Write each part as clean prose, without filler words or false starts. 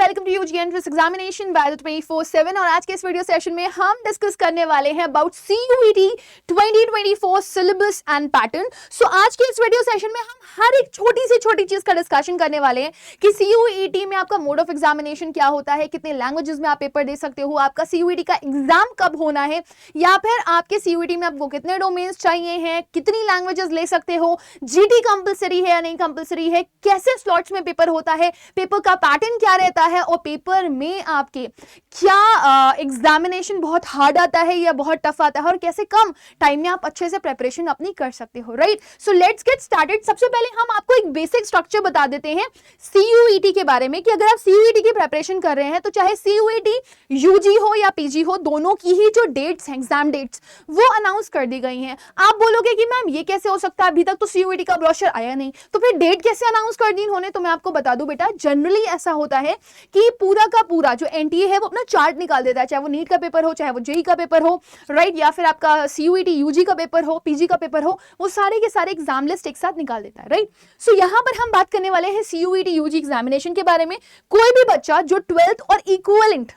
Welcome to UG entrance examination by the 24/7 और आज के इस वीडियो सेशन में हम डिस्कस करने वाले हैं about CUET 2024 syllabus and pattern. So आज के इस वीडियो सेशन में हम हर एक छोटी सी छोटी चीज का डिस्कशन करने वाले हैं कि CUET में आपका मोड ऑफ एग्जामिनेशन क्या होता है, कितने लैंग्वेजेस में आप पेपर दे सकते हो, आपका CUET का एग्जाम कब होना है, या फिर आपके CUET में आपको कितने डोमेन्स चाहिए हैं, कितनी लैंग्वेजेस ले सकते हो, GT कंपलसरी है या नहीं कंपलसरी है, कैसे स्लॉट्स में पेपर होता है, पेपर का पैटर्न क्या रहता है और पेपर में आपके क्या एग्जामिनेशन बहुत हार्ड आता है या बहुत टफ आता है और कैसे कम टाइम में आप अच्छे से प्रिपरेशन अपनी कर सकते हो। Right, so let's get started. सबसे पहले हम आपको एक बेसिक स्ट्रक्चर बता देते हैं CUET के बारे में कि अगर आप CUET की प्रिपरेशन कर रहे हैं तो चाहे CUET UG हो या PG हो, दोनों की ही जो डेट्स हैं, एग्जाम डेट्स, वो अनाउंस कर दी गई हैं। आप बोलोगे कि मैम ये कैसे हो सकता है, अभी तक तो CUET का ब्रोशर आया नहीं, तो फिर डेट कैसे अनाउंस कर दी इन्होंने? तो मैं आपको बता दूं बेटा, जनरली ऐसा होता है कि पूरा का पूरा जो NTA है वो अपना चार्ट निकाल देता है, चाहे वो नीट का पेपर हो, चाहे वो JEE का पेपर हो, राइट, या फिर आपका CUET UG का पेपर हो, PG का पेपर हो, वो सारे के सारे एग्जाम लिस्ट एक साथ निकाल देता है। राइट, सो यहां पर हम बात करने वाले हैं CUET UG एग्जामिनेशन के बारे में। कोई भी बच्चा जो 12th और इक्विवेलेंट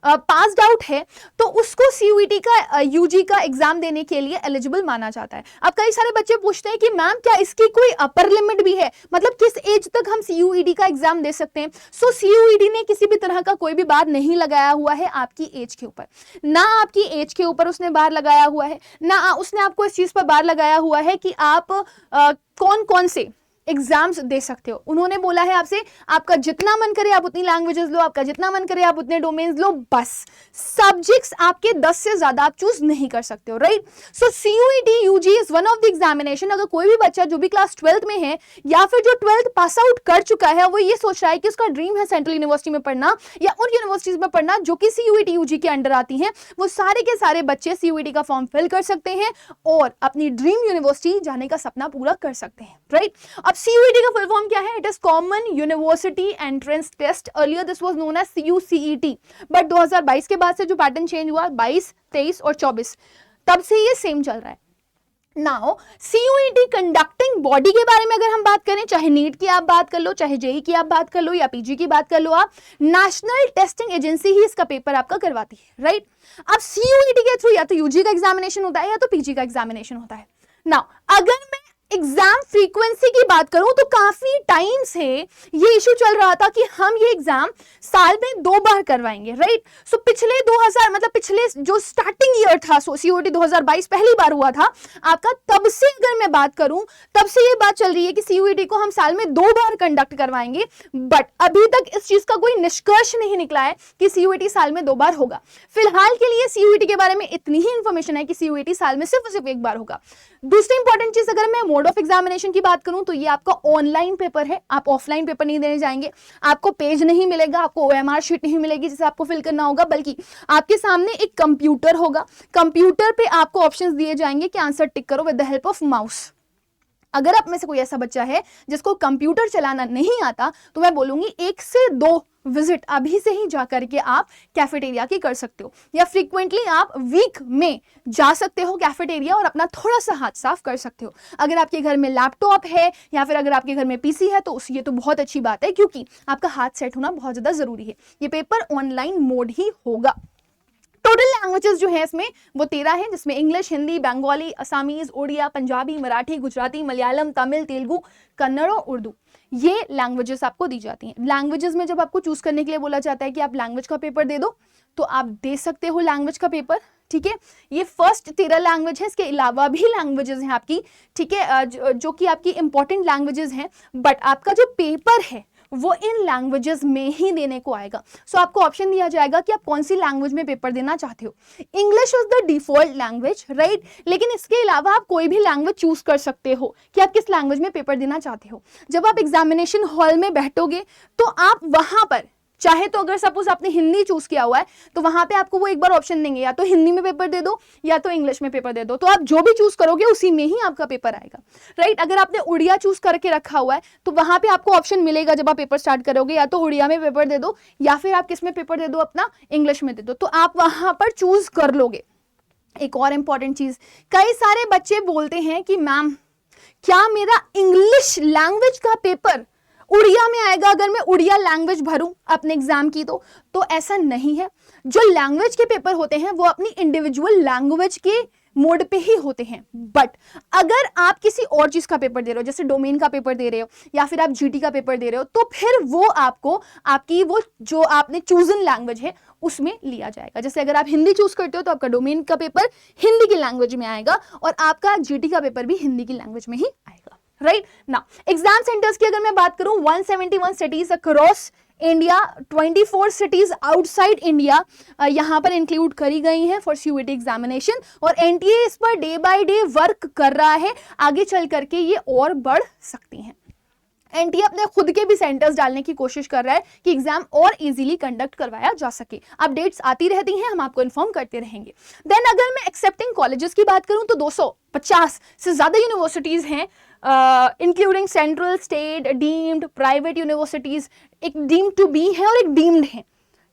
पास्ड आउट है तो उसको CUET का UG का एग्जाम देने के लिए एलिजिबल माना जाता है। अब कई सारे बच्चे पूछते हैं कि मैम क्या इसकी कोई अपर लिमिट भी है, मतलब किस एज तक हम CUET का एग्जाम दे सकते हैं? सो CUET ने किसी भी तरह का कोई भी बार नहीं लगाया हुआ है आपकी एज के ऊपर, ना आपकी एज के ऊपर उसने बार लगाया हुआ है, ना उसने आपको इस चीज पर बार लगाया हुआ है कि आप कौन कौन से एग्जाम्स दे सकते हो। उन्होंने बोला है आपसे आपका जितना मन करे आप उतनी लैंग्वेजेस लो, आपका जितना मन करे आप उतने डोमेन्स लो, बस सब्जेक्ट्स आपके 10 से ज्यादा आप चूज नहीं कर सकते हो। Right, so CUET UG is one of the examination. अगर कोई भी बच्चा जो भी क्लास 12th में है या फिर जो 12th पास आउट कर चुका है, वो ये सोच रहा है कि उसका ड्रीम है सेंट्रल यूनिवर्सिटी में पढ़ना या उन यूनिवर्सिटीज में पढ़ना जो कि CUET UG के अंडर आती हैं, वो सारे के सारे बच्चे CUET का फॉर्म फिल कर सकते हैं और अपनी ड्रीम यूनिवर्सिटी जाने का सपना पूरा कर सकते हैं। राइट, अब CUET का फुल फॉर्म क्या है? It is common university entrance test. Earlier this was known as CUCET, but 2022 के बाद से जो पैटर्न चेंज हुआ 22, 23 और 24, तब से ये सेम चल रहा है। नाउ CUET कंडक्टिंग बॉडी के बारे में अगर हम बात करें, चाहे नीट की आप बात कर लो, चाहे JEE की आप बात कर लो या PG की बात कर लो, आप नेशनल टेस्टिंग एजेंसी ही इसका पेपर आपका करवाती है। राइट, अब CUET के थ्रू या तो UG का एग्जामिनेशन होता है या तो PG का एग्जामिनेशन होता है। नाउ अगर मैं एग्जाम फ्रीक्वेंसी की बात करूं तो काफी टाइम से ये इशू चल रहा था कि हम ये एग्जाम साल में 2 बार करवाएंगे। राइट, सो पिछले 2000 मतलब पिछले जो स्टार्टिंग ईयर था, CUET 2022 पहली बार हुआ था आपका, तब से अगर मैं बात करूं तब से ये बात चल रही है कि CUET को हम साल में 2 बार कंडक्ट करवाएंगे, बट अभी तक इस चीज का कोई निष्कर्ष नहीं निकला है कि CUET साल में 2 बार होगा। फिलहाल के लिए CUET के बारे में इतनी ही इंफॉर्मेशन है कि CUET साल में सिर्फ एक बार होगा। दूसरी इंपॉर्टेंट चीज, अगर मैं मोड ऑफ एग्जामिनेशन की बात करूं तो ये आपका ऑनलाइन पेपर है, आप ऑफलाइन पेपर नहीं देने जाएंगे, आपको पेज नहीं मिलेगा, आपको OMR शीट नहीं मिलेगी जिसे आपको फिल करना होगा, बल्कि आपके सामने एक कंप्यूटर होगा, कंप्यूटर पे आपको ऑप्शंस दिए जाएंगे कि आंसर टिक करो with the help of mouse. अगर आप में से कोई ऐसा बच्चा है जिसको कंप्यूटर चलाना नहीं आता तो मैं बोलूंगी 1 से 2 विजिट अभी से ही जाकर के आप कैफेटेरिया की कर सकते हो, या फ्रीक्वेंटली आप वीक में जा सकते हो कैफेटेरिया और अपना थोड़ा सा हाथ साफ कर सकते हो। अगर आपके घर में लैपटॉप है या फिर अगर आपके घर में PC है तो ये तो बहुत अच्छी बात है, क्योंकि आपका हाथ सेट होना बहुत ज्यादा जरूरी है। ये पेपर ऑनलाइन मोड ही होगा। टोटल लैंग्वेजेस जो है इसमें वो 13 हैं, जिसमें इंग्लिश, हिंदी, बंगाली, असमीज, उड़िया, पंजाबी, मराठी, गुजराती, मलयालम, तमिल, तेलुगु, कन्नड़ और उर्दू, ये लैंग्वेजेस आपको दी जाती हैं। लैंग्वेजेस में जब आपको चूज करने के लिए बोला जाता है कि आप लैंग्वेज का पेपर दे दो, तो आप दे सकते हो लैंग्वेज का पेपर। ठीक है, ये फर्स्ट 13 लैंग्वेज है, इसके अलावा भी लैंग्वेजेस हैं आपकी, ठीक है, जो कि आपकी इंपॉर्टेंट लैंग्वेजेस हैं, बट आपका जो पेपर है वो इन लैंग्वेजेस में ही देने को आएगा। सो आपको ऑप्शन दिया जाएगा कि आप कौन सी लैंग्वेज में पेपर देना चाहते हो। English is the default language, right, लेकिन इसके अलावा आप कोई भी लैंग्वेज चूज कर सकते हो कि आप किस लैंग्वेज में पेपर देना चाहते हो। जब आप एग्जामिनेशन हॉल में बैठोगे तो आप वहां पर चाहे तो अगर सपोज आपने हिंदी चूज किया हुआ है तो वहां पे आपको वो एक बार ऑप्शन देंगे, या तो हिंदी में पेपर दे दो या तो इंग्लिश में पेपर दे दो, तो आप जो भी चूज करोगे उसी में ही आपका पेपर आएगा। राइट, अगर आपने उड़िया चूज करके रखा हुआ है तो वहां पे आपको ऑप्शन मिलेगा जब आप पेपर स्टार्ट करोगे, या तो उड़िया में पेपर दे दो या फिर आप किस में पेपर दे दो, अपना इंग्लिश में दे दो, तो आप वहां पर चूज कर लोगे। एक और इंपॉर्टेंट चीज, कई सारे बच्चे बोलते हैं कि मैम क्या मेरा इंग्लिश लैंग्वेज का पेपर उड़िया में आएगा अगर मैं उड़िया लैंग्वेज भरूं अपने एग्जाम की तो ऐसा नहीं है। जो लैंग्वेज के पेपर होते हैं वो अपनी इंडिविजुअल लैंग्वेज के मोड पे ही होते हैं। बट अगर आप किसी और चीज का पेपर दे रहे हो, जैसे डोमेन का पेपर दे रहे हो या फिर आप जीटी का पेपर दे रहे हो, तो फिर वो आपको आपकी वो जो आपने चूजन लैंग्वेज है उसमें लिया जाएगा। जैसे अगर आप हिंदी चूज करते हो तो आपका डोमेन का पेपर हिंदी की लैंग्वेज में आएगा और आपका जीटी का पेपर भी हिंदी की लैंग्वेज में ही आएगा। राइट ना, एग्जाम सेंटर्स की अगर मैं बात करूं 171 cities across India, 24 cities outside India यहां पर इंक्लूड करी गई हैं फॉर सीयूईटी एग्जामिनेशन, और एनटीए इस per day by day work कर रहा है। आगे चल करके ये और बढ़ सकती हैं। एनटीए अपने खुद के भी सेंटर्स डालने की कोशिश कर रहा है कि एग्जाम और इजीली कंडक्ट करवाया जा सके। अपडेट्स आती रहती हैं, हम आपको इन्फॉर्म करते रहेंगे। देन अगर मैं एक्सेप्टिंग कॉलेजेस की बात करूं तो 250 से ज्यादा यूनिवर्सिटीज हैं, including central, state, deemed, private universities. एक डीम्ड टू बी है और एक डीम्ड है,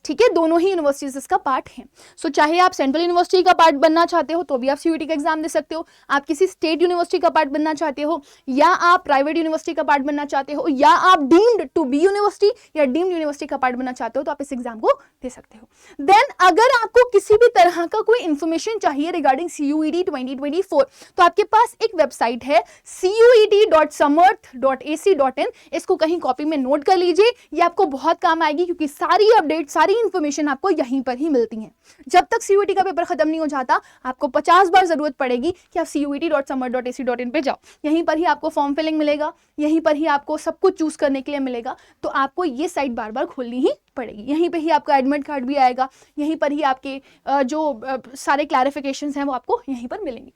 ठीक है, दोनों ही यूनिवर्सिटीज इसका पार्ट हैं। सो चाहे आप सेंट्रल यूनिवर्सिटी का पार्ट बनना चाहते हो तो भी आप सीयूईटी का एग्जाम दे सकते हो, आप किसी स्टेट यूनिवर्सिटी का पार्ट बनना चाहते हो, या आप प्राइवेट यूनिवर्सिटी का पार्ट बनना चाहते हो, या आप डीम्ड टू बी यूनिवर्सिटी या डीम्ड यूनिवर्सिटी का पार्ट बनना चाहते हो, तो आप इस एग्जाम को दे सकते हो। देन अगर आपको किसी भी तरह का कोई इंफॉर्मेशन चाहिए रिगार्डिंग सीयूईटी 2024 तो आपके पास एक वेबसाइट है cuet.samarth.ac.in, इसको कहीं कॉपी में नोट कर लीजिए, ये आपको बहुत काम आएगी क्योंकि सारी अपडेट, सारी इंफॉर्मेशन आपको यहीं पर ही मिलती है। जब तक सीयूईटी का पेपर खत्म नहीं हो जाता आपको 50 बार जरूरत पड़ेगी कि आप cuet.samarth.ac.in पे जाओ, यहीं पर ही आपको फॉर्म फिलिंग मिलेगा, यहीं पर ही आपको सब कुछ चूज करने के लिए मिलेगा, तो आपको ये साइट बार बार खोलनी ही पड़ेगी। यहीं पे ही आपका एडमिट कार्ड भी आएगा, यहीं पर ही आपके जो सारे क्लैरिफिकेशंस हैं वो आपको यहीं पर मिलेंगे।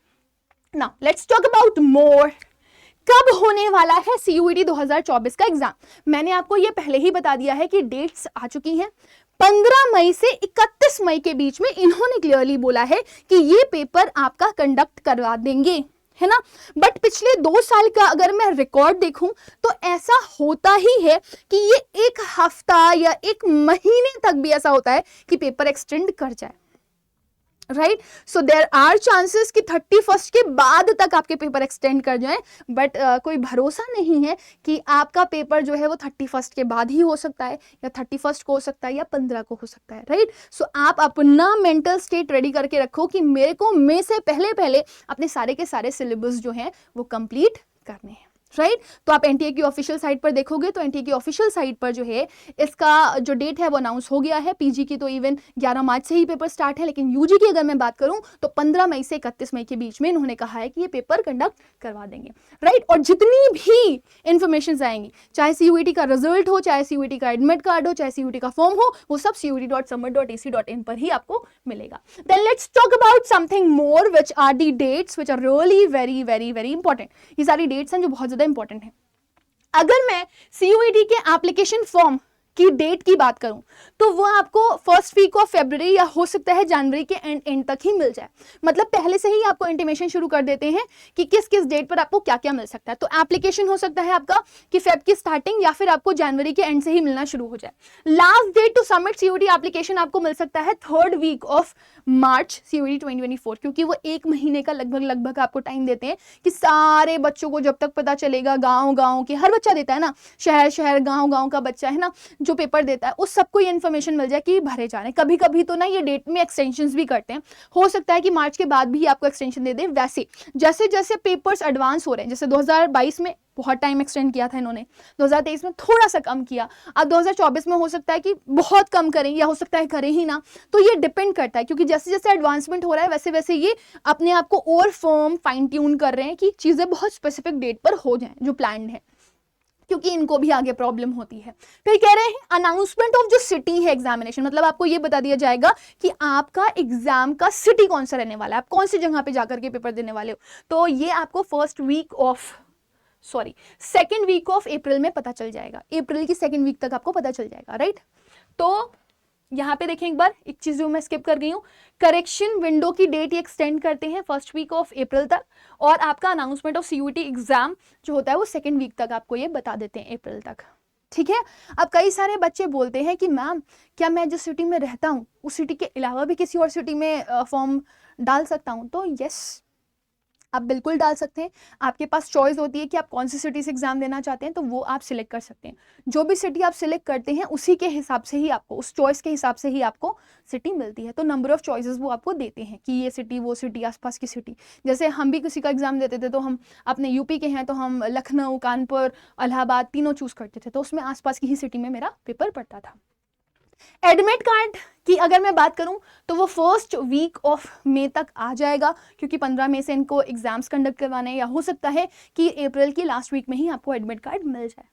Now let's talk about more. कब होने वाला है सीयूईटी 2024 का एग्जाम? मैंने आपको ये पहले ही बता दिया है कि डेट्स आ चुकी हैं। 15 मई से 31 मई के बीच में इन्होंने क्लियरली बोला है कि ये पेपर आपका कंडक्ट करवा देंगे, है ना। बट पिछले 2 साल का अगर मैं रिकॉर्ड देखूं तो ऐसा होता ही है कि ये 1 हफ्ता या 1 महीने तक भी ऐसा होता है कि पेपर एक्सटेंड कर जाए। Right, so there are chances कि 31 के बाद तक आपके पेपर एक्सटेंड कर जाएं, बट कोई भरोसा नहीं है कि आपका पेपर जो है वो 31 के बाद ही हो सकता है, या 31 को हो सकता है, या 15 को हो सकता है। राइट, सो आप अपना मेंटल स्टेट रेडी करके रखो कि मेरे को मई से पहले पहले अपने सारे के सारे सिलेबस जो हैं वो कंप्लीट करने हैं। राइट, तो आप एनटीए की ऑफिशियल साइट पर देखोगे तो एनटीए की ऑफिशियल साइट पर जो है इसका जो डेट है वो अनाउंस हो गया है। पीजी की तो इवन 11 मार्च से ही पेपर स्टार्ट है, लेकिन यूजी की अगर मैं बात करूं तो 15 मई से 31 मई के बीच में इन्होंने कहा है कि ये पेपर कंडक्ट करवा देंगे। राइट, और जितनी भी इंफॉर्मेशन आएंगी, चाहे सीयूईटी का रिजल्ट हो, चाहे सीयूईटी का एडमिट कार्ड हो, चाहे सीयूईटी का फॉर्म हो, वो सब cuet.samarth.ac.in पर ही आपको मिलेगा। Then let's talk about something more which are the dates which are really very very very important. ये सारी डेट्स हैं जो बहुत ज्यादा इंपॉर्टेंट है। अगर मैं सीयूईटी के एप्लीकेशन फॉर्म की डेट की बात करूं तो वो आपको फर्स्ट वीक ऑफ फरवरी या हो सकता है जनवरी के एंड तक ही मिल जाए। मतलब पहले से ही आपको इंटीमेशन शुरू कर देते हैं कि किस किस डेट पर आपको क्या क्या मिल सकता है। तो एप्लीकेशन हो सकता है आपका कि फेब की स्टार्टिंग या फिर आपको जनवरी के एंड से ही मिलना शुरू हो जाए। Last date to submit CUET application आपको मिल सकता है 3rd week of March CUET 2024, क्योंकि वो 1 महीने का लगभग आपको टाइम देते हैं कि सारे बच्चों को जब तक पता चलेगा, गाँव के हर बच्चा देता है ना, शहर गाँव का बच्चा है ना जो पेपर देता है, उस सबको ये इन्फॉर्मेशन मिल जाए कि भरे जा रहे हैं। कभी कभी तो ना ये डेट में एक्सटेंशंस भी करते हैं, हो सकता है कि मार्च के बाद भी आपको एक्सटेंशन दे दें। वैसे जैसे जैसे पेपर्स एडवांस हो रहे हैं, जैसे 2022 में बहुत टाइम एक्सटेंड किया था इन्होंने, 2023 में थोड़ा सा कम किया, अब 2024 में हो सकता है कि बहुत कम करें या हो सकता है करें ही ना। तो ये डिपेंड करता है, क्योंकि जैसे जैसे एडवांसमेंट हो रहा है वैसे वैसे ये अपने आप को और फर्म फाइन ट्यून कर रहे हैं कि चीजें बहुत स्पेसिफिक डेट पर हो जाएं जो प्लान्ड है, क्योंकि इनको भी आगे प्रॉब्लम होती है। फिर कह रहे हैं अनाउंसमेंट ऑफ जो सिटी है एग्जामिनेशन, मतलब आपको ये बता दिया जाएगा कि आपका एग्जाम का सिटी कौन सा रहने वाला है, आप कौन सी जगह पे जाकर के पेपर देने वाले हो। तो ये आपको 2nd वीक ऑफ अप्रैल में पता चल जाएगा। अप्रैल की 2nd वीक तक आपको पता चल जाएगा। राइट, तो यहाँ पे देखें एक बार, एक चीज जो मैं स्किप कर गई हूँ, करेक्शन विंडो की डेट ये एक्सटेंड करते हैं 1st वीक ऑफ अप्रैल तक, और आपका अनाउंसमेंट ऑफ सीयूईटी एग्जाम जो होता है वो 2nd वीक तक आपको ये बता देते हैं, अप्रैल तक। ठीक है, अब कई सारे बच्चे बोलते हैं कि मैम क्या मैं जिस सिटी में रहता हूँ उस सिटी के अलावा भी किसी और सिटी में फॉर्म डाल सकता हूँ? तो यस, आप बिल्कुल डाल सकते हैं। आपके पास चॉइस होती है कि आप कौन सी सिटी से एग्जाम देना चाहते हैं, तो वो आप सिलेक्ट कर सकते हैं। जो भी सिटी आप सिलेक्ट करते हैं उसी के हिसाब से ही आपको, उस चॉइस के हिसाब से ही आपको सिटी मिलती है। तो नंबर ऑफ चॉइसेस वो आपको देते हैं कि ये सिटी, वो सिटी, आसपास की सिटी। जैसे हम भी किसी का एग्जाम देते थे तो हम अपने यूपी के हैं तो हम लखनऊ, कानपुर, इलाहाबाद तीनों चूज करते थे, तो उसमें आसपास की ही सिटी में मेरा पेपर पड़ता था। एडमिट कार्ड की अगर मैं बात करूं तो वो फर्स्ट वीक ऑफ मई तक आ जाएगा, क्योंकि 15 मई से इनको एग्जाम्स कंडक्ट करवाने हैं, या हो सकता है कि अप्रैल की लास्ट वीक में ही आपको एडमिट कार्ड मिल जाए।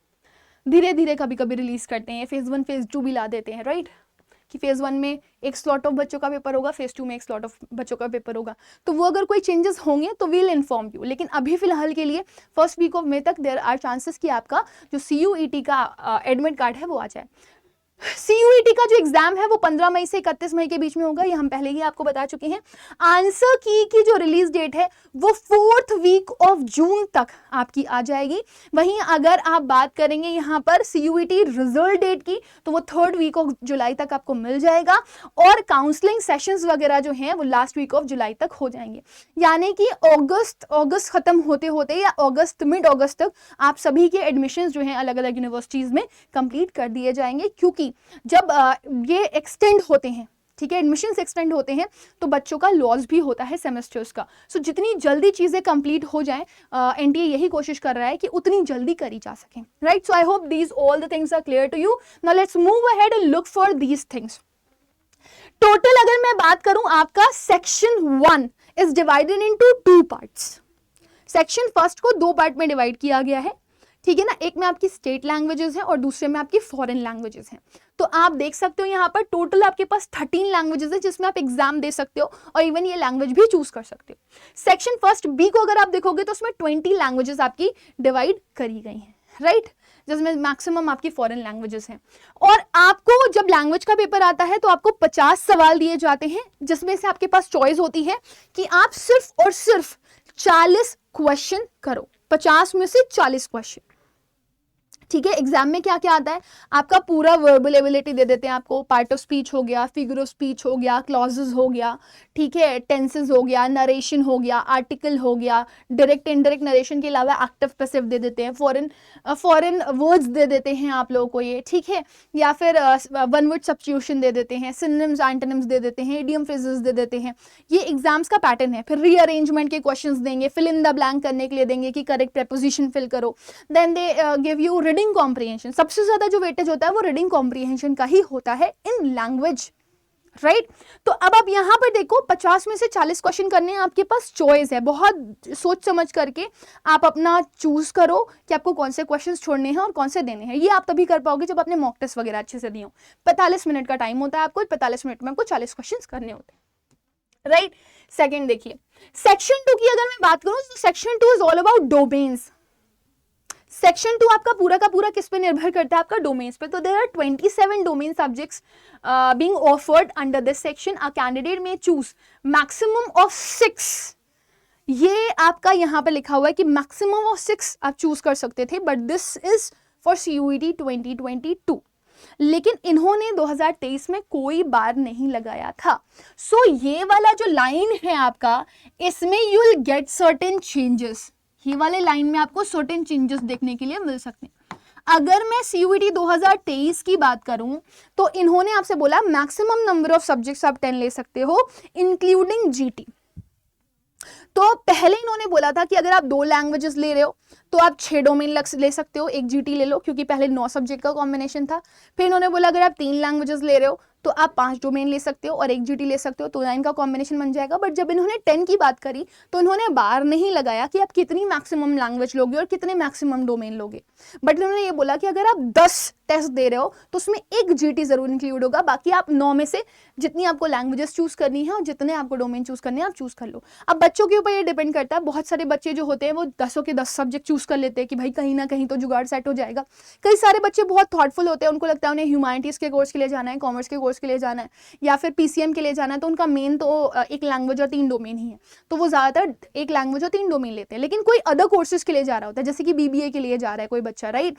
धीरे धीरे कभी कभी रिलीज करते हैं, फेज 1 फेज 2 भी ला देते हैं, राइट, कि फेज 1 में एक स्लॉट ऑफ बच्चों का पेपर होगा, फेज 2 में एक स्लॉट ऑफ बच्चों का पेपर होगा। तो वो अगर कोई चेंजेस होंगे तो वील इन्फॉर्म यू, लेकिन अभी फिलहाल के लिए फर्स्ट वीक ऑफ मई तक देयर आर चांसेस कि आपका जो CUET का एडमिट कार्ड है वो आ जाए। CUET का जो एग्जाम है वो 15 मई से 31 मई के बीच में होगा, ये हम पहले ही आपको बता चुके हैं। आंसर की जो रिलीज डेट है वो 4th वीक ऑफ जून तक आपकी आ जाएगी। वहीं अगर आप बात करेंगे यहाँ पर CUET रिजल्ट डेट की, तो वो 3rd वीक ऑफ जुलाई तक आपको मिल जाएगा, और काउंसलिंग सेशंस वगैरह जो हैं वो लास्ट वीक ऑफ जुलाई तक हो जाएंगे। यानी कि अगस्त खत्म होते होते या मिड अगस्त तक आप सभी के एडमिशंस जो हैं अलग अलग यूनिवर्सिटीज में कंप्लीट कर दिए जाएंगे, क्योंकि जब ये एक्सटेंड होते हैं, ठीक है, एडमिशंस एक्सटेंड होते हैं, तो बच्चों का लॉस भी होता है सेमेस्टर्स का। सो जितनी जल्दी चीजें कंप्लीट हो जाएं, NTA यही कोशिश कर रहा है कि उतनी जल्दी करी जा सके, right. So I hope these all the things are clear to you. Now let's move ahead and look for these things. Total अगर मैं बात करूं, आपका section 1 is divided into 2 parts. Section first को 2 पार्ट में डिवाइड किया गया है, ठीक है ना। एक में आपकी स्टेट लैंग्वेजेस है और दूसरे में आपकी फॉरेन लैंग्वेजेस हैं। तो आप देख सकते हो यहाँ पर टोटल आपके पास 13 लैंग्वेजेस है जिसमें आप एग्जाम दे सकते हो, और इवन ये लैंग्वेज भी चूज कर सकते हो। सेक्शन फर्स्ट बी को अगर आप देखोगे तो उसमें 20 लैंग्वेजेस आपकी डिवाइड करी गई हैं, राइट, जिसमें मैक्सिमम आपकी फॉरेन लैंग्वेजेस हैं। और आपको जब लैंग्वेज का पेपर आता है तो आपको 50 सवाल दिए जाते हैं, जिसमें से आपके पास चॉइस होती है कि आप सिर्फ और सिर्फ 40 क्वेश्चन करो, 50 में से 40 क्वेश्चन, ठीक है। एग्जाम में क्या क्या आता है, आपका पूरा वर्बल एबिलिटी दे देते हैं आपको, पार्ट ऑफ स्पीच हो गया, फिगर ऑफ स्पीच हो गया, क्लॉजेस हो गया, ठीक है, टेंसेस हो गया, नरेशन हो गया, आर्टिकल हो गया, डायरेक्ट इनडायरेक्ट नरेशन के अलावा एक्टिव पैसिव दे देते हैं, फॉरेन वर्ड्स दे देते हैं आप लोगों को ये, ठीक है, या फिर वन वर्ड सब्स्टिट्यूशन दे देते हैं, सिनोनिम्स एंटोनिम्स दे देते हैं, इडियम फ्रेजेस दे देते हैं। ये एग्जाम्स का पैटर्न है। फिर रीअरेंजमेंट के क्वेश्चंस देंगे, फिल इन द ब्लैंक करने के लिए देंगे कि करेक्ट प्रेपोजिशन फिल करो। Then they give you reading comprehension. सबसे ज्यादा जो वेटेज होता है वो रीडिंग कॉम्प्रिहेंशन का ही होता है इन लैंग्वेज, राइट। तो अब आप यहां पर देखो 50 में से 40 क्वेश्चन करने हैं, आपके पास चॉइस है, बहुत सोच समझ करके आप अपना चूज करो कि आपको कौन से क्वेश्चंस छोड़ने हैं और कौन से देने हैं। ये आप तभी कर पाओगे जब आपने मॉक टेस्ट वगैरह अच्छे से दिए हो। 45 मिनट का टाइम होता है आपको, 45 मिनट में आपको 40 क्वेश्चन करने होते हैं, राइट। सेकेंड देखिए, सेक्शन 2 की अगर मैं बात करूं तो section 2 is all about domains. Section 2 आपका पूरा का पूरा किस पे निर्भर करता है, आपका डोमेन्स पे। तो there are 27 domain subjects being offered under this section. A candidate may choose maximum of 6। ये आपका यहाँ पे लिखा हुआ है कि मैक्सिमम ऑफ 6 आप चूज कर सकते थे, but this is for CUET 2022। लेकिन इन्होंने 2023 में कोई बार नहीं लगाया था। सो ये वाला जो लाइन है आपका, इसमें you will get certain changes. ये वाले लाइन में आपको सर्टेन चेंजेस देखने के लिए मिल सकते हैं। अगर मैं CUET 2023 की बात करूं तो इन्होंने आपसे बोला मैक्सिमम नंबर ऑफ सब्जेक्ट्स आप 10 ले सकते हो इंक्लूडिंग GT। तो पहले इन्होंने बोला था कि अगर आप 2 लैंग्वेजेस ले रहे हो तो आप 6 डोमेन ले सकते हो, एक GT ले लो, क्योंकि पहले 9 सब्जेक्ट का कॉम्बिनेशन था। फिर इन्होंने बोला अगर आप 3 लैंग्वेजेस ले रहे हो तो आप 5 डोमेन ले सकते हो और एक GT ले सकते हो, तो 9 का कॉम्बिनेशन बन जाएगा। बट जब इन्होंने 10 की बात करी तो इन्होंने बार नहीं लगाया कि आप कितनी मैक्सिमम लैंग्वेज लोगे और कितने मैक्सिमम डोमेन लोगे, बट इन्होंने ये बोला कि अगर आप 10 टेस्ट दे रहे हो तो उसमें एक GT जरूर इंक्लूड होगा, बाकी आप 9 में से जितनी आपको लैंग्वेजेस चूज करनी है और जितने आपको डोमेन चूज करने हैं आप चूज कर लो। अब बच्चों के ऊपर ये डिपेंड करता है। बहुत सारे बच्चे जो होते हैं वो 10 के 10 सब्जेक्ट चूज कर लेते हैं कि भाई कहीं ना कहीं तो जुगाड़ सेट हो जाएगा। कई सारे बच्चे बहुत थॉटफुल होते हैं, उनको लगता है उन्हें ह्यूमैनिटीज के कोर्स के लिए जाना है, कॉमर्स के कोर्स के लिए जाना है, या फिर PCM के लिए जाना है, तो उनका मेन तो एक लैंग्वेज और 3 डोमेन ही है, तो वो ज्यादातर एक लैंग्वेज और 3 डोमेन लेते हैं। लेकिन कोई अदर कोर्सेज के लिए जा रहा होता है, जैसे कि BBA के लिए जा रहा है कोई बच्चा, राइट,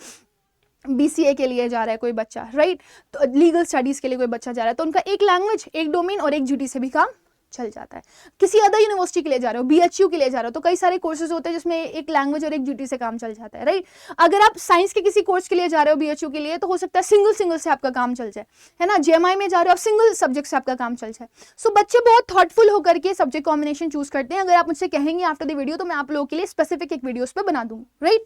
BCA के लिए जा रहा है कोई बच्चा, राइट, तो लीगल स्टडीज के लिए कोई बच्चा जा रहा है, तो उनका एक लैंग्वेज, एक डोमेन और एक GT से भी काम चल जाता है। किसी अदर यूनिवर्सिटी के लिए जा रहे हो, बीएचयू के लिए जा रहे हो, तो कई सारे कोर्सेज होते हैं जिसमें एक लैंग्वेज और एक जीटी से काम चल जाता है, राइट। अगर आप साइंस के किसी कोर्स के लिए जा रहे हो बीएचयू के लिए, तो हो सकता है सिंगल से आपका काम चल जाए, है ना। जेएमआई में जा रहे हो आप, सिंगल सब्जेक्ट से आपका काम चल जाए। सो बच्चे बहुत थॉटफुल होकर के सब्जेक्ट कॉम्बिनेशन चूज करते हैं। अगर आप मुझसे कहेंगे आफ्टर द वीडियो तो मैं आप लोगों के लिए स्पेसिफिक एक वीडियोस पे बना दूंगी, राइट।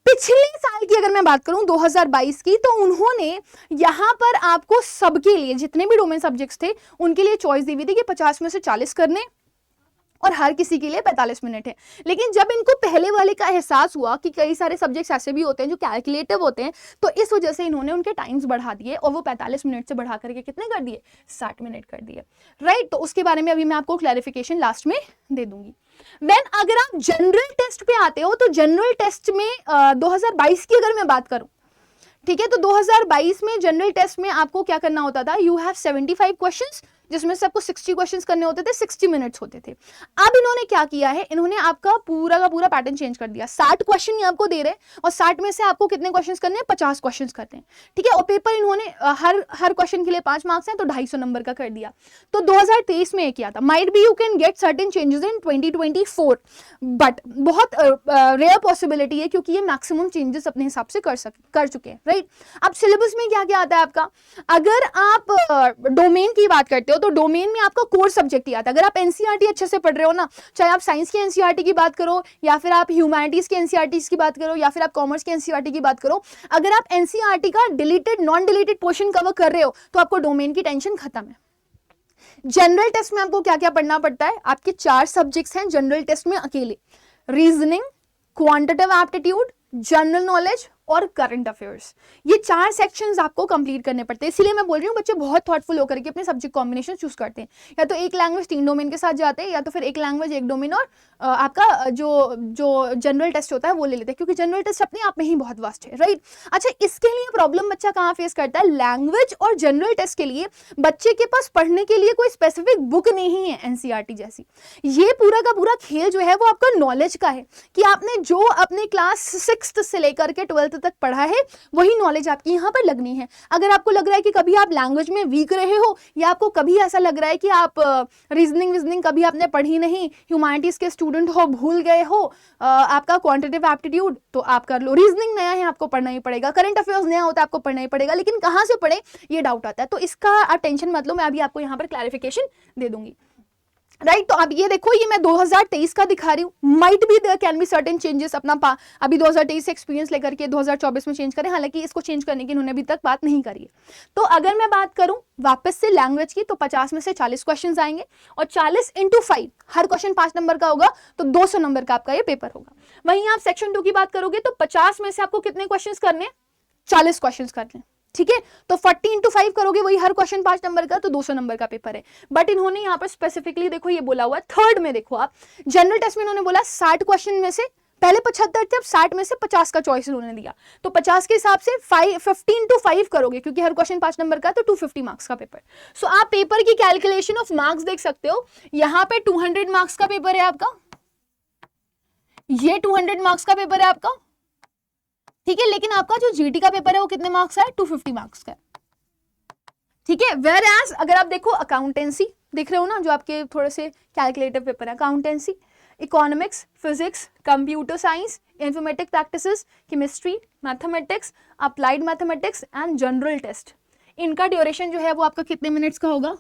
पिछले साल की अगर मैं बात करूं 2022 की, तो उन्होंने यहां पर आपको सबके लिए जितने भी डोमेन सब्जेक्ट्स थे उनके लिए चॉइस दी हुई थी कि 50 में से 40 करने और हर किसी के लिए 45 मिनट है। लेकिन जब इनको पहले वाले का एहसास हुआ कि कई सारे सब्जेक्ट्स ऐसे भी होते हैं जो कैलकुलेटिव होते हैं, तो इस वजह से इन्होंने उनके टाइम्स बढ़ा दिए और वो 45 मिनट से बढ़ा करके कितने कर दिए, 60 मिनट कर दिए, राइट। तो उसके बारे में अभी मैं आपको क्लैरिफिकेशन लास्ट में दे दूंगी। देन अगर आप जनरल टेस्ट पे आते हो, तो जनरल टेस्ट में 2022 की अगर मैं बात करूं, ठीक है, तो 2022 में जनरल टेस्ट में आपको क्या करना होता था, यू हैव 75 क्वेश्चंस, जिसमें से आपको 60 क्वेश्चंस करने होते थे, 60 मिनट्स होते थे। अब इन्होंने क्या किया है, इन्होंने आपका पूरा का पूरा पैटर्न चेंज कर दिया। 60 क्वेश्चन ही आपको दे रहे हैं और 60 में से आपको कितने क्वेश्चंस करने हैं, 50 क्वेश्चंस करते हैं, ठीक है। और पेपर इन्होंने हर क्वेश्चन के लिए 5 मार्क्स हैं, तो 250 नंबर का कर दिया। तो 2023 में किया था। Might be you can get certain changes in 2024, but बहुत रेयर पॉसिबिलिटी है, क्योंकि ये मैक्सिमम चेंजेस अपने हिसाब से कर चुके हैं, राइट। अब सिलेबस में क्या क्या आता है आपका, अगर आप डोमेन की बात करते हो तो डोमेन में आपका कोर सब्जेक्ट ही आता है। अगर आप एनसीईआरटी अच्छे से पढ़ रहे हो ना, चाहे आप साइंस की एनसीईआरटी की बात करो या फिर आप ह्यूमैनिटीज की एनसीईआरटी की बात करो या फिर आप कॉमर्स की एनसीईआरटी की बात करो, अगर आप एनसीईआरटी का deleted non deleted portion cover कर रहे हो तो आपको डोमेन की टेंशन खत्म है। जनरल टेस्ट में आपको क्या क्या पढ़ना पड़ता है, आपके 4 सब्जेक्ट्स हैं जनरल टेस्ट में अकेले, reasoning, quantitative aptitude, general knowledge और करंट अफेयर्स। ये 4 सेक्शंस आपको कंप्लीट करने पड़ते हैं। इसीलिए मैं बोल रही हूँ बच्चे बहुत थॉटफुल होकर के अपने सब्जेक्ट कॉम्बिनेशन चूज करते हैं, या तो एक लैंग्वेज 3 डोमेन के साथ जाते हैं, या तो फिर एक लैंग्वेज 1 डोमेन और आपका जो जनरल टेस्ट होता है वो ले लेते हैं, क्योंकि जनरल टेस्ट अपने आप में ही बहुत वास्ट है, राइट। अच्छा, इसके लिए प्रॉब्लम बच्चा कहाँ फेस करता है, लैंग्वेज और जनरल टेस्ट के लिए बच्चे के पास पढ़ने के लिए कोई स्पेसिफिक बुक नहीं है एनसीईआरटी जैसी। ये पूरा का पूरा खेल जो है वो आपका नॉलेज का है, कि आपने जो अपने क्लास 6th से लेकर के 12th तक पढ़ा है वही नॉलेज आपकी यहाँ पर लगनी है। अगर आपको लग रहा है कि कभी आप लैंग्वेज में वीक रहे हो, या आपको कभी ऐसा लग रहा है कि आप रीजनिंग कभी आपने पढ़ी नहीं, ह्यूमैनिटीज के स्टूडेंट हो, भूल गए हो आपका क्वांटिटेटिव एप्टीट्यूड, तो आप कर लो। रीजनिंग नया है, आपको पढ़ना ही पड़ेगा। करंट अफेयर्स नया होता है, आपको पढ़ना ही पड़ेगा, लेकिन कहाँ से पढ़े ये डाउट आता है। तो इसका आप टेंशन मत लो, मैं अभी आपको यहाँ पर क्लैरिफिकेशन दे दूंगी, राइट। तो अब ये देखो, ये मैं 2023 का दिखा रही हूँ। Might be there can be certain changes, अपना अभी 2023 से एक्सपीरियंस लेकर के 2024 में चेंज करें, हालांकि इसको चेंज करने की इन्होंने अभी तक बात नहीं करी है। तो अगर मैं बात करूं वापस से लैंग्वेज की, तो 50 में से 40 क्वेश्चंस आएंगे और 40 × 5, हर क्वेश्चन 5 नंबर का होगा, तो 200 नंबर का आपका ये पेपर होगा। वहीं आप सेक्शन 2 की बात करोगे तो 50 में से आपको कितने क्वेश्चन करने, 40 क्वेश्चन करने, ठीक है। तो 40 × 5 करोगे, वही हर क्वेश्चन 5 नंबर का, तो 200 नंबर का पेपर है। बट इन्होंने यहाँ पर स्पेसिफिकली देखो ये बोला हुआ है, थर्ड में देखो आप, जनरल टेस्ट में इन्होंने बोला 60 क्वेश्चन में से, पहले 75 थे, अब 60 में से 50 का चॉइस इन्होंने दिया। तो 50 के हिसाब से 15 × 5 करोगे, क्योंकि हर क्वेश्चन 5 नंबर का, तो 250 मार्क्स का पेपर। सो आप पेपर की कैलकुलेशन ऑफ मार्क्स देख सकते हो। यहाँ पे 200 मार्क्स का पेपर है आपका, ये 200 मार्क्स का पेपर है आपका, ठीक है। लेकिन आपका जो जीटी का पेपर है वो कितने मार्क्स का है, 250 मार्क्स का है, ठीक है। वेयर एज अगर आप देखो अकाउंटेंसी देख रहे हो ना, जो आपके थोड़े से कैलकुलेटिव पेपर है, accountancy, economics, physics, computer science, informatic practices, chemistry, mathematics, applied mathematics and general test, इनका ड्यूरेशन जो है वो आपका कितने मिनट्स का होगा,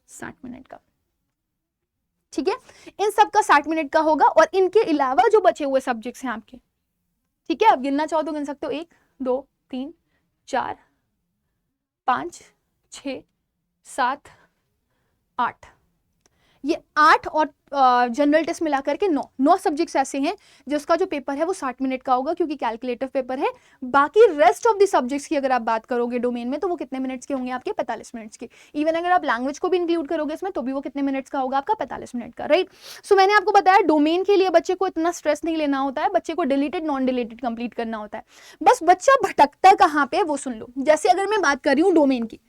60 मिनट का, ठीक है। इन सब का 60 मिनट का होगा। और इनके अलावा जो बचे हुए सब्जेक्ट्स हैं आपके, ठीक है, आप गिनना चाहो तो गिन सकते हो, 1 2 3 4 5 6 7 8, ये 8 और जनरल टेस्ट मिला करके 9 सब्जेक्ट्स ऐसे हैं जिसका जो पेपर है वो 60 मिनट का होगा, क्योंकि कैलकुलेटिव पेपर है। बाकी रेस्ट ऑफ द सब्जेक्ट्स की अगर आप बात करोगे डोमेन में, तो वो कितने मिनट्स के होंगे आपके, 45 मिनट्स के। इवन अगर आप लैंग्वेज को भी इंक्लूड करोगे इसमें, तो भी वो कितने मिनट्स का होगा आपका, 45 मिनट का, राइट। सो मैंने आपको बताया डोमेन के लिए बच्चे को इतना स्ट्रेस नहीं लेना होता है, बच्चे को डिलीटेड नॉन डिलीटेड कंप्लीट करना होता है। बस बच्चा भटकता कहाँ पे वो सुन लो। जैसे अगर मैं बात कर रही हूँ डोमेन की,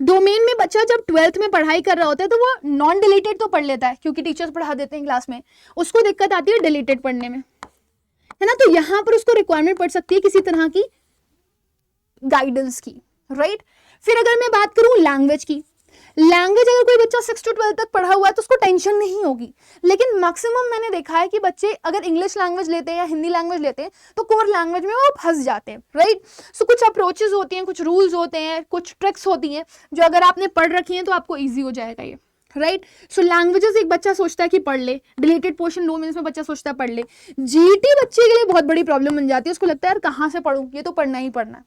डोमेन में बच्चा जब 12th में पढ़ाई कर रहा होता है तो वो नॉन डिलीटेड तो पढ़ लेता है, क्योंकि टीचर्स पढ़ा देते हैं क्लास में, उसको दिक्कत आती है डिलीटेड पढ़ने में, है ना। तो यहां पर उसको रिक्वायरमेंट पड़ सकती है किसी तरह की गाइडेंस की, राइट। फिर अगर मैं बात करूं लैंग्वेज की, लैंग्वेज अगर कोई बच्चा 6 to 12 तक पढ़ा हुआ है तो उसको टेंशन नहीं होगी, लेकिन मैक्सिमम मैंने देखा है कि बच्चे अगर इंग्लिश लैंग्वेज लेते हैं या हिंदी लैंग्वेज लेते हैं तो कोर लैंग्वेज में वो फंस जाते हैं, राइट। सो कुछ अप्रोचेस होती हैं, कुछ रूल्स होते हैं, कुछ ट्रिक्स होती हैं जो अगर आपने पढ़ रखी हैं तो आपको ईजी हो जाएगा ये, राइट। सो लैंग्वेजेस एक बच्चा सोचता है कि पढ़ ले, डिलीटेड पोर्शन 2 मिनट्स में बच्चा सोचता है पढ़ ले, जीटी बच्चे के लिए बहुत बड़ी प्रॉब्लम बन जाती है, उसको लगता है यार कहाँ से पढ़ूं, ये तो पढ़ना ही पढ़ना है।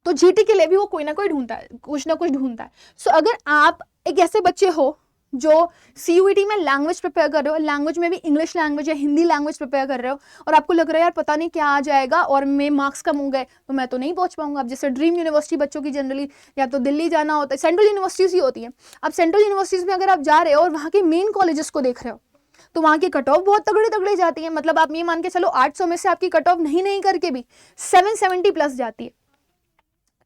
तो जीटी के लिए भी वो कोई ना कोई ढूंढता है, कुछ ना कुछ ढूंढता है। सो अगर आप एक ऐसे बच्चे हो जो सीयूईटी में लैंग्वेज प्रिपेयर कर रहे हो, लैंग्वेज में भी इंग्लिश लैंग्वेज या हिंदी लैंग्वेज प्रिपेयर कर रहे हो और आपको लग रहा है यार पता नहीं क्या आ जाएगा और मेरे मार्क्स कम हो गए तो मैं तो नहीं पहुंच पाऊंगा। अब जैसे ड्रीम यूनिवर्सिटी बच्चों की जनरली या तो दिल्ली जाना होता है, सेंट्रल यूनिवर्सिटीज ही होती है। अब सेंट्रल यूनिवर्सिटीज में अगर आप जा रहे हो और वहाँ के मेन कॉलेजेस को देख रहे हो तो वहाँ की कट ऑफ बहुत तगड़े तगड़े जाती है। मतलब आप ये मान के चलो 800 में से आपकी कट ऑफ नहीं करके भी 770 प्लस जाती है।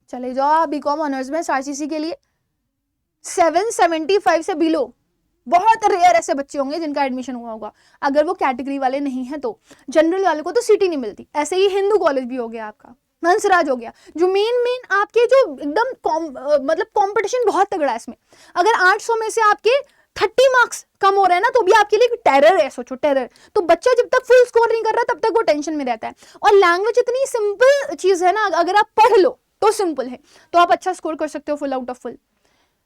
चले जाओ आप बीकॉम ऑनर्स में आरसीसी के लिए 775 से बिलो, बहुत रेयर ऐसे बच्चे होंगे जिनका एडमिशन हुआ होगा, अगर वो कैटेगरी वाले नहीं हैं तो। जनरल वाले को तो सीटी नहीं मिलती। ऐसे ही हिंदू कॉलेज भी हो गया आपका, हंसराज हो गया, जो मेन आपके जो एकदम मतलब कंपटीशन बहुत तगड़ा है इसमें। अगर 800 में से आपके 30 मार्क्स कम हो रहे हैं ना तो भी आपके लिए टेरर है, सोचो टेरर। तो बच्चा जब तक फुल स्कोर नहीं कर रहा तब तक वो टेंशन में रहता है। और लैंग्वेज इतनी सिंपल चीज है ना, अगर आप पढ़ लो तो सिंपल है तो आप अच्छा स्कोर कर सकते हो, फुल आउट ऑफ फुल,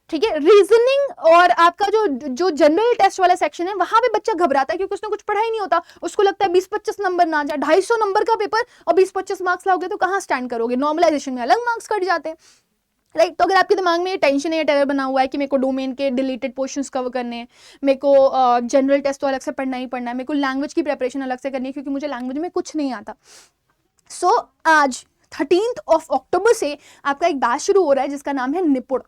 ठीक है। रीजनिंग और आपका जो जनरल टेस्ट वाला सेक्शन है वहां पे बच्चा घबराता है क्योंकि उसने कुछ पढ़ा ही नहीं होता। उसको लगता है 20-25 नंबर ना जाए, 250 नंबर का पेपर और 20-25 मार्क्स लाओगे तो कहाँ स्टैंड करोगे, नॉर्मलाइजेशन में अलग मार्क्स कट जाते हैं, राइट। तो अगर आपके दिमाग में ये टेंशन है, टेरर बना हुआ है कि मेरे को डोमेन के डिलीटेड पोर्शंस कवर करने हैं, मेरे को जनरल टेस्ट तो अलग से पढ़ना ही पढ़ना है, मेरे को लैंग्वेज की प्रिपरेशन अलग से करनी है क्योंकि मुझे लैंग्वेज में कुछ नहीं आता। सो आज 13 अक्टूबर से आपका एक बैच शुरू हो रहा है जिसका नाम है निपुण।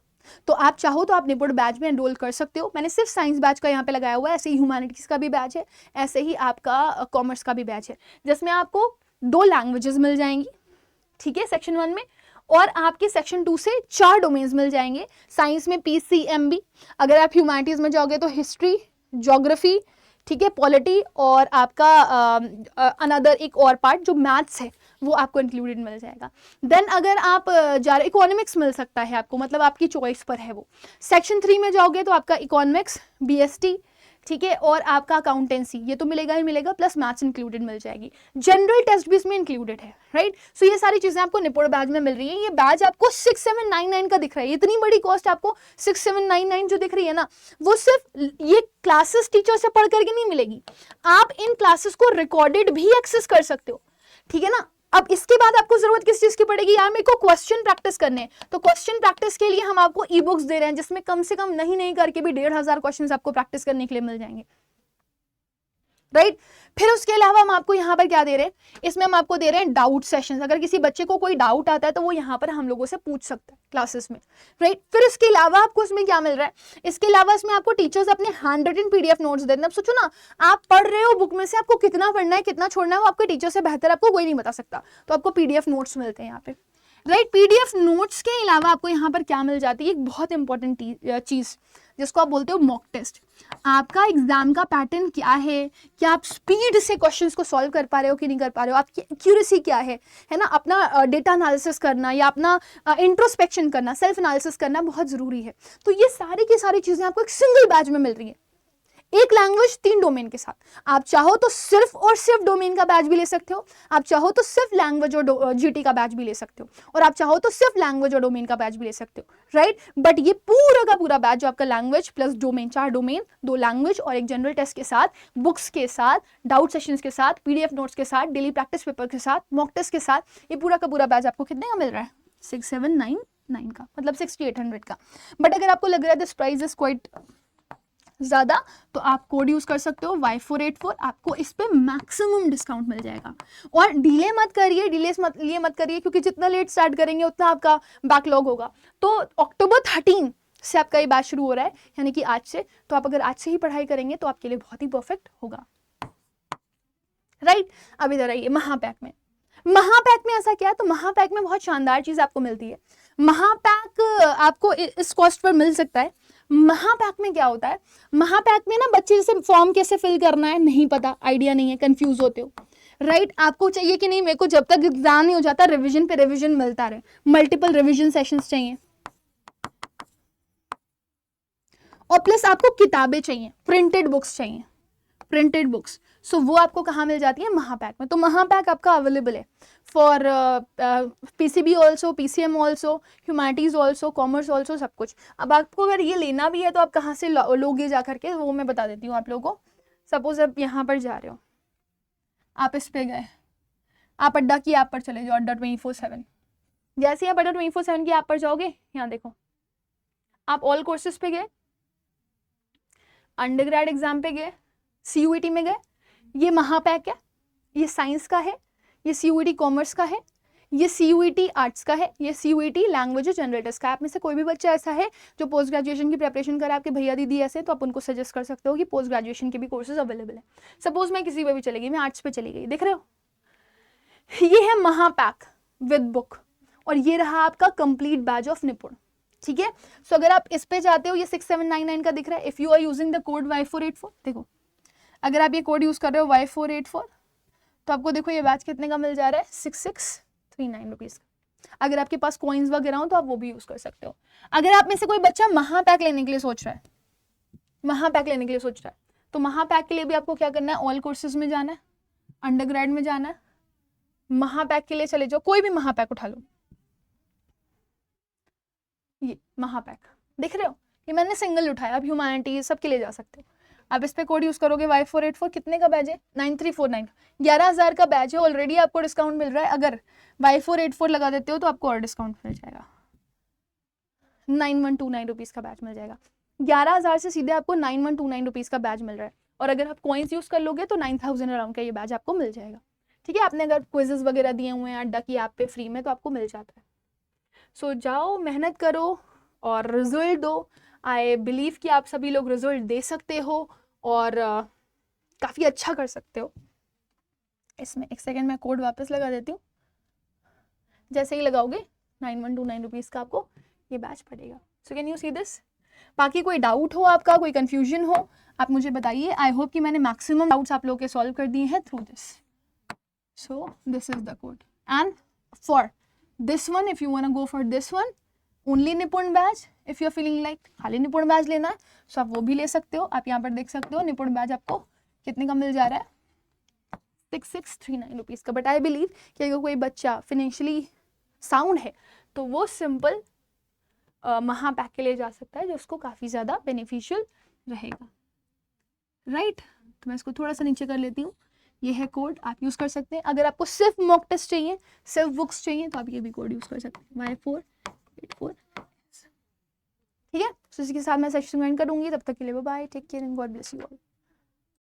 तो आप चाहो तो आप निपुण बैच में एनरोल कर सकते हो। मैंने सिर्फ साइंस बैच का यहाँ पे लगाया हुआ है, ऐसे ही ह्यूमैनिटीज का भी बैच है, ऐसे ही आपका कॉमर्स का भी बैच है जिसमें आपको 2 लैंग्वेजेस मिल जाएंगी, ठीक है, सेक्शन 1 में। और आपके सेक्शन 2 से 4 डोमेन्स मिल जाएंगे। साइंस में पीसीएमबी, अगर आप ह्यूमैनिटीज में जाओगे तो हिस्ट्री, ज्योग्राफी, ठीक है, पॉलिटी और आपका अनदर एक और पार्ट जो मैथ्स है वो आपको इंक्लूडेड मिल जाएगा। देन अगर आप जा रहे, इकोनॉमिक्स मिल सकता है आपको, मतलब आपकी चॉइस पर है वो। सेक्शन 3 में जाओगे तो आपका इकोनॉमिक्स, बीएसटी, ठीक है, और आपका अकाउंटेंसी, ये तो मिलेगा ही मिलेगा, प्लस मैथ्स इंक्लूडेड मिल जाएगी। जनरल टेस्ट भी इसमें इंक्लूडेड है, राइट। सो ये सारी चीजें आपको निपुण बैच में मिल रही है। ये बैच आपको 6799 का दिख रहा है, इतनी बड़ी कॉस्ट आपको 6799 जो दिख रही है ना, वो सिर्फ ये क्लासेस टीचर से पढ़ करके नहीं मिलेगी, आप इन क्लासेस को रिकॉर्डेड भी एक्सेस कर सकते हो, ठीक है ना। अब इसके बाद आपको जरूरत किस चीज की पड़ेगी, यार मेरे को क्वेश्चन प्रैक्टिस करने हैं, तो क्वेश्चन प्रैक्टिस के लिए हम आपको ई बुक्स दे रहे हैं जिसमें कम से कम नहीं करके भी 1500 क्वेश्चंस आपको प्रैक्टिस करने के लिए मिल जाएंगे, राइट। फिर उसके अलावा हम आपको यहाँ पर क्या दे रहे हैं, इसमें हम आपको दे रहे हैं डाउट सेशंस। अगर किसी बच्चे को कोई डाउट आता है तो वो यहाँ पर हम लोगों से पूछ सकता है क्लासेस में, राइट। फिर इसके अलावा आपको इसमें क्या मिल रहा है, इसके अलावा इसमें आपको टीचर्स अपने हैंड रिटन पीडीएफ नोट्स देते हैं। अब सोचो ना, आप पढ़ रहे हो बुक में से, आपको कितना पढ़ना है कितना छोड़ना है वो आपके टीचर से बेहतर आपको कोई नहीं बता सकता, तो आपको पीडीएफ नोट्स मिलते हैं यहाँ पे, राइट। पीडीएफ नोट्स के अलावा आपको यहाँ पर क्या मिल जाती है, एक बहुत इंपॉर्टेंट चीज जिसको आप बोलते हो मॉक टेस्ट। आपका एग्जाम का पैटर्न क्या है, क्या आप स्पीड से क्वेश्चंस को सॉल्व कर पा रहे हो कि नहीं कर पा रहे हो, आपकी एक्यूरेसी क्या है ना। अपना डेटा एनालिसिस करना या अपना इंट्रोस्पेक्शन करना, सेल्फ एनालिसिस करना बहुत जरूरी है। तो ये सारी की सारी चीजें आपको एक सिंगल बैच में मिल रही है, एक लैंग्वेज 3 डोमेन के साथ। आप चाहो तो सिर्फ और सिर्फ डोमेन का बैच भी ले सकते हो, आप चाहो तो सिर्फ लैंग्वेज और जीटी का बैच भी ले सकते हो, और आप चाहो तो सिर्फ लैंग्वेज और डोमेन का बैच भी ले सकते हो, राइट। बट ये पूरा का पूरा बैच जो आपका language plus domain, 4 domain, 2 language और एक जनरल टेस्ट के साथ, बुक्स के साथ, डाउट सेशंस के साथ, पीडीएफ नोट्स के साथ, डेली प्रैक्टिस पेपर के साथ, मॉक टेस्ट के साथ, ये पूरा का पूरा बैच आपको कितने का मिल रहा है, 6799 का, मतलब 6800 का। बट अगर आपको लग रहा है दिस प्राइस इज क्वाइट ज्यादा तो आप कोड यूज कर सकते हो Y484, आपको इस पे मैक्सिमम डिस्काउंट मिल जाएगा। और डिले मत करिए, डिले मत करिए क्योंकि जितना लेट स्टार्ट करेंगे उतना आपका बैकलॉग होगा। तो अक्टूबर 13 से आपका ये बैच शुरू हो रहा है, यानी कि आज से। तो आप अगर आज से ही पढ़ाई करेंगे तो आपके लिए बहुत ही परफेक्ट होगा, राइट। अब इधर आइए महापैक में। महापैक में ऐसा क्या है, तो महापैक में बहुत शानदार चीज आपको मिलती है। महापैक आपको इस कॉस्ट पर मिल सकता है। महापैक में क्या होता है, महापैक में ना बच्चे जैसे फॉर्म कैसे फिल करना है नहीं पता, आइडिया नहीं है, कंफ्यूज होते हो, राइट। आपको चाहिए कि नहीं, मेरे को जब तक एग्जाम नहीं हो जाता रिवीजन पे रिवीजन मिलता रहे, मल्टीपल रिवीजन सेशंस चाहिए, और प्लस आपको किताबें चाहिए, प्रिंटेड बुक्स चाहिए, प्रिंटेड बुक्स। सो वो आपको कहाँ मिल जाती है? महापैक में। तो महापैक आपका अवेलेबल है for PCB also, PCM also, humanities also, commerce also, सब कुछ। अब आपको अगर ये लेना भी है तो आप कहाँ से लोगे जा करके, वो मैं बता देती हूँ आप लोगों को। सपोज आप यहाँ पर जा रहे हो, आप इस पे गए, आप अड्डा की ऐप पर चले जाओ, अड्डा 24/7। जैसे ही आप अड्डा 24/7 की ऐप पर जाओगे, यहाँ देखो, आप ऑल कोर्सेज पे गए, अंडरग्रेड एग्जाम पे गए, सीयूईटी में गए, ये महापैक है, ये साइंस का है, ये सीयूईटी कॉमर्स का है, ये सीयूईटी आर्ट्स का है, ये सीयूईटी लैंग्वेज जनरेटर्स का। आप में से कोई भी बच्चा ऐसा है जो पोस्ट ग्रेजुएशन की प्रिपरेशन करे, आपके भैया दीदी ऐसे, तो आप उनको सजेस्ट कर सकते हो कि पोस्ट ग्रेजुएशन के भी कोर्सेज अवेलेबल है। सपोज मैं किसी पे भी चली गई, मैं आर्ट्स पे चली गई, देख रहे हो, ये है महापैक विद बुक, और ये रहा आपका कंप्लीट बैच ऑफ निपुण। ठीक है, सो अगर आप इस पे जाते हो, ये 6799 का दिख रहा है। If you are using the code Y484, देखो अगर आप ये कोड यूज कर रहे हो Y484, तो आपको देखो ये बैच कितने का मिल जा रहा है? 6639 रुपीज का। अगर आपके पास कॉइन्स वगैरह हो तो आप वो भी यूज कर सकते हो। अगर आप में से कोई बच्चा महापैक लेने के लिए सोच रहा है, महापैक लेने के लिए सोच रहा है, तो महापैक के लिए भी आपको क्या करना है? ऑल कोर्सेज में जाना है, अंडरग्रेड में जाना है, महापैक के लिए चले जाओ, कोई भी महापैक उठा लो, ये महापैक देख रहे हो, ये मैंने सिंगल उठाया, आप ह्यूमैनिटीज सबके लिए जा सकते हो। आप इस पे कोड यूज करोगे Y484, कितने का बैच है? 9349, 11,000 का बैच है, ऑलरेडी आपको डिस्काउंट मिल रहा है। अगर Y484 लगा देते हो तो आपको और डिस्काउंट मिल जाएगा, 9129 रुपीज का बैच मिल जाएगा। 11,000 से सीधे आपको 9129 रुपीज का बैच मिल रहा है, और अगर आप कॉइन्स यूज कर लोगे तो 9,000 अराउंड का ये बैच आपको मिल जाएगा। ठीक है, आपने अगर क्विजेस वगैरह दिए हुए हैं अड्डा की ऐप पे फ्री में, तो आपको मिल जाता है। सो जाओ, मेहनत करो और रिजल्ट दो। आई बिलीव कि आप सभी लोग रिजल्ट दे सकते हो और काफ़ी अच्छा कर सकते हो। इसमें एक सेकेंड मैं कोड वापस लगा देती हूँ। जैसे ही लगाओगे 9129 रुपीज़ का आपको ये बैच पड़ेगा। So can you see this? बाकी कोई डाउट हो आपका, कोई कन्फ्यूजन हो, आप मुझे बताइए। आई होप कि मैंने मैक्सिमम डाउट्स आप लोगों के सॉल्व कर दिए हैं through this. So this is the code, and for this one, if you want to go for this one, only निपुण batch, if you are feeling like खाली निपुण बैच लेना है, so आप वो भी ले सकते हो। आप यहाँ पर देख सकते हो निपुण बैच आपको कितने का मिल जा रहा है? 6639 रुपीज़ का। बट आई बिलीव कि अगर कोई बच्चा फिनेंशियली साउंड है तो वो सिंपल महापैक के लिए जा सकता है, जो उसको काफ़ी ज़्यादा बेनिफिशियल रहेगा। राइट, तो मैं इसको थोड़ा सा नीचे कर लेती हूँ। ये है कोड, आप यूज़ कर सकते हैं। अगर आपको सिर्फ मॉक टेस्ट चाहिए, सिर्फ बुक्स चाहिए, तो आप ये भी कोड यूज़ कर सकते हैं, Y484। ठीक है, तो इसी के साथ मैं सेशन एंड करूँगी। तब तक के लिए bye, take care and God bless you all.